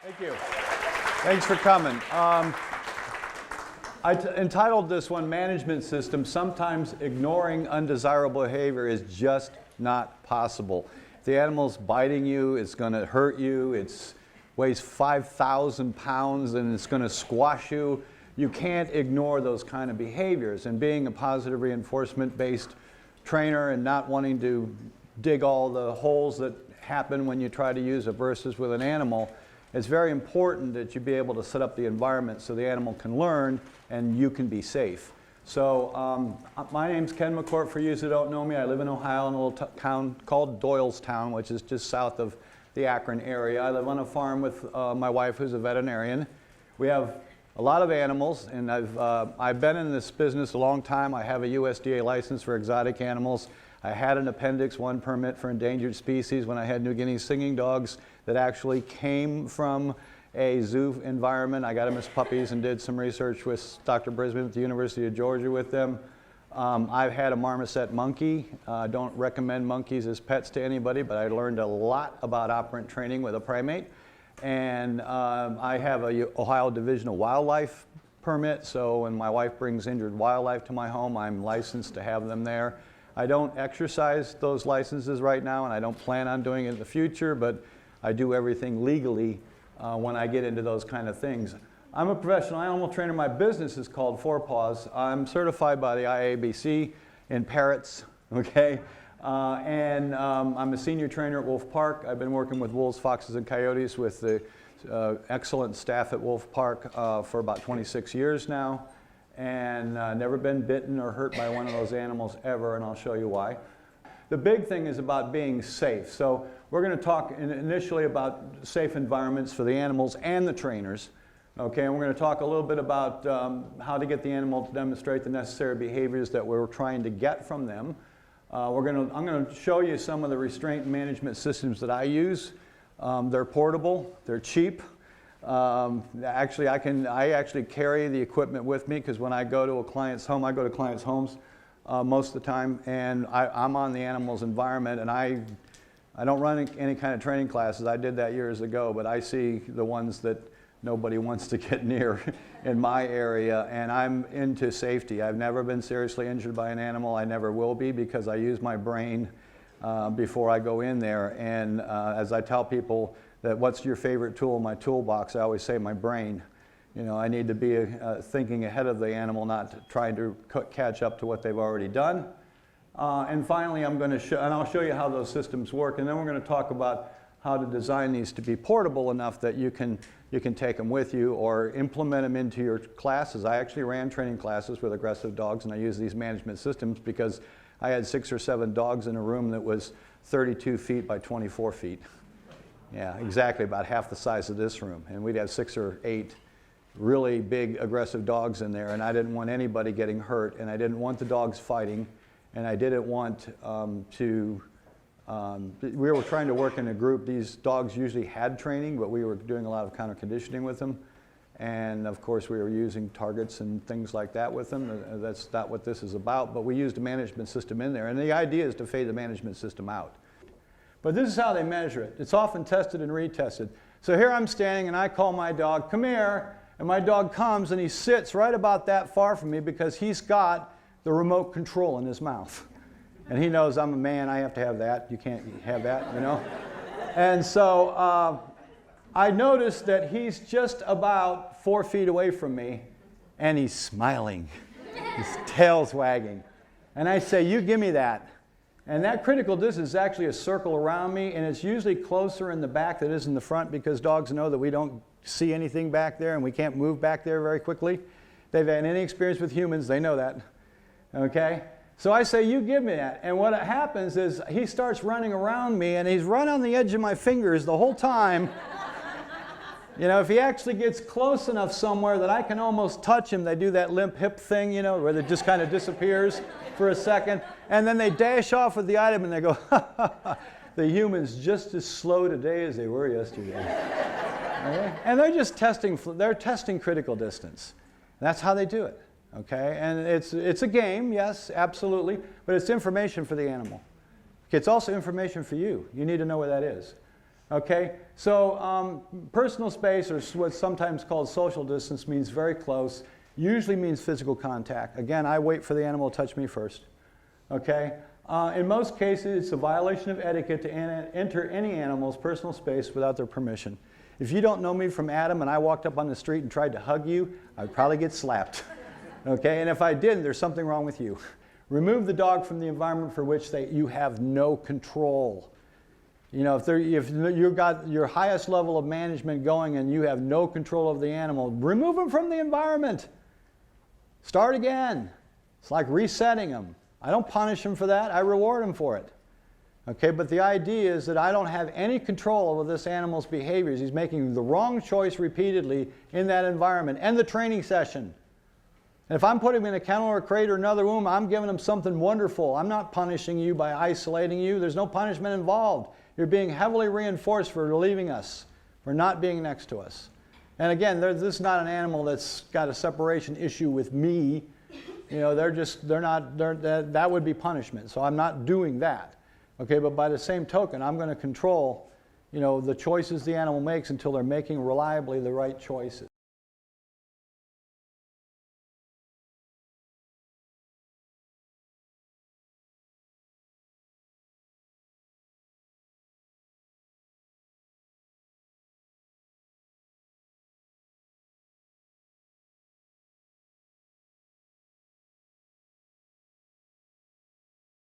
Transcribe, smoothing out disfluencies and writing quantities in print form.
Thank you. Thanks for coming. I entitled this one Management System. Sometimes ignoring undesirable behavior is just not possible. If the animal's biting you, it's going to hurt you, it weighs 5,000 pounds and it's going to squash you. You can't ignore those kind of behaviors. And being a positive reinforcement-based trainer and not wanting to dig all the holes that happen when you try to use aversives with an animal, it's very important that you be able to set up the environment so the animal can learn and you can be safe. So my name's Ken McCort, for you who don't know me. I live in Ohio in a little town called Doylestown, which is just south of the Akron area. I live on a farm with my wife, who's a veterinarian. We have a lot of animals, and I've been in this business a long time. I have a USDA license for exotic animals. I had an Appendix 1 permit for endangered species when I had New Guinea singing dogs that actually came from a zoo environment. I got them as puppies and did some research with Dr. Brisbane at the University of Georgia with them. I've had a marmoset monkey. Don't recommend monkeys as pets to anybody, but I learned a lot about operant training with a primate. And I have a Ohio Division of Wildlife permit, so when my wife brings injured wildlife to my home, I'm licensed to have them there. I don't exercise those licenses right now, and I don't plan on doing it in the future, but I do everything legally when I get into those kind of things. I'm a professional animal trainer. My business is called Four Paws. I'm certified by the IABC in parrots, okay? I'm a senior trainer at Wolf Park. I've been working with wolves, foxes, and coyotes with the excellent staff at Wolf Park for about 26 years now, and never been bitten or hurt by one of those animals ever, and I'll show you why. The big thing is about being safe. So we're going to talk initially about safe environments for the animals and the trainers. Okay, and we're going to talk a little bit about how to get the animal to demonstrate the necessary behaviors that we're trying to get from them. I'm going to show you some of the restraint management systems that I use. They're portable, they're cheap. Actually, I actually carry the equipment with me, because when I go to a client's home, I go to clients' homes most of the time, and I'm on the animal's environment, and I don't run any kind of training classes. I did that years ago, but I see the ones that nobody wants to get near in my area, and I'm into safety. I've never been seriously injured by an animal. I never will be, because I use my brain before I go in there. And as I tell people that what's your favorite tool in my toolbox, I always say my brain. You know, I need to be thinking ahead of the animal, not trying to catch up to what they've already done. And finally, I'll show you how those systems work, and then we're going to talk about how to design these to be portable enough that you can take them with you or implement them into your classes. I actually ran training classes with aggressive dogs, and I use these management systems because I had 6 or 7 dogs in a room that was 32 feet by 24 feet. Yeah, exactly, about half the size of this room. And we'd have 6 or 8 really big aggressive dogs in there, and I didn't want anybody getting hurt, and I didn't want the dogs fighting, and I didn't want we were trying to work in a group. These dogs usually had training, but we were doing a lot of counter conditioning with them. And of course, we were using targets and things like that with them. That's not what this is about, but we used a management system in there. And the idea is to fade the management system out. But this is how they measure it. It's often tested and retested. So here I'm standing, and I call my dog, "Come here." And my dog comes, and he sits right about that far from me because he's got the remote control in his mouth. And he knows I'm a man, I have to have that. You can't have that, you know? And so I noticed that he's just about 4 feet away from me, and he's smiling. His tail's wagging. And I say, "You give me that." And that critical distance is actually a circle around me, and it's usually closer in the back than it is in the front, because dogs know that we don't see anything back there, and we can't move back there very quickly. They've had any experience with humans, they know that. Okay? So I say, "You give me that." And what happens is he starts running around me, and he's right on the edge of my fingers the whole time. You know, if he actually gets close enough somewhere that I can almost touch him, they do that limp hip thing, you know, where it just kind of disappears for a second. And then they dash off with the item, and they go, "Ha, ha, ha. The human's just as slow today as they were yesterday." Okay? And they're just testing critical distance. That's how they do it. Okay, and it's a game, yes, absolutely, but it's information for the animal. It's also information for you. You need to know where that is. Okay, so personal space, or what's sometimes called social distance, means very close, usually means physical contact. Again, I wait for the animal to touch me first. Okay, in most cases, it's a violation of etiquette to enter any animal's personal space without their permission. If you don't know me from Adam and I walked up on the street and tried to hug you, I'd probably get slapped. Okay, and if I didn't, there's something wrong with you. Remove the dog from the environment for which you have no control. You know, if you've got your highest level of management going and you have no control of the animal, remove them from the environment. Start again. It's like resetting them. I don't punish them for that. I reward them for it. Okay, but the idea is that I don't have any control over this animal's behaviors. He's making the wrong choice repeatedly in that environment. End the training session. And if I'm putting him in a kennel or a crate or another room, I'm giving him something wonderful. I'm not punishing you by isolating you. There's no punishment involved. You're being heavily reinforced for leaving us, for not being next to us. And again, this is not an animal that's got a separation issue with me. You know, that would be punishment. So I'm not doing that. Okay, but by the same token, I'm going to control, you know, the choices the animal makes until they're making reliably the right choices.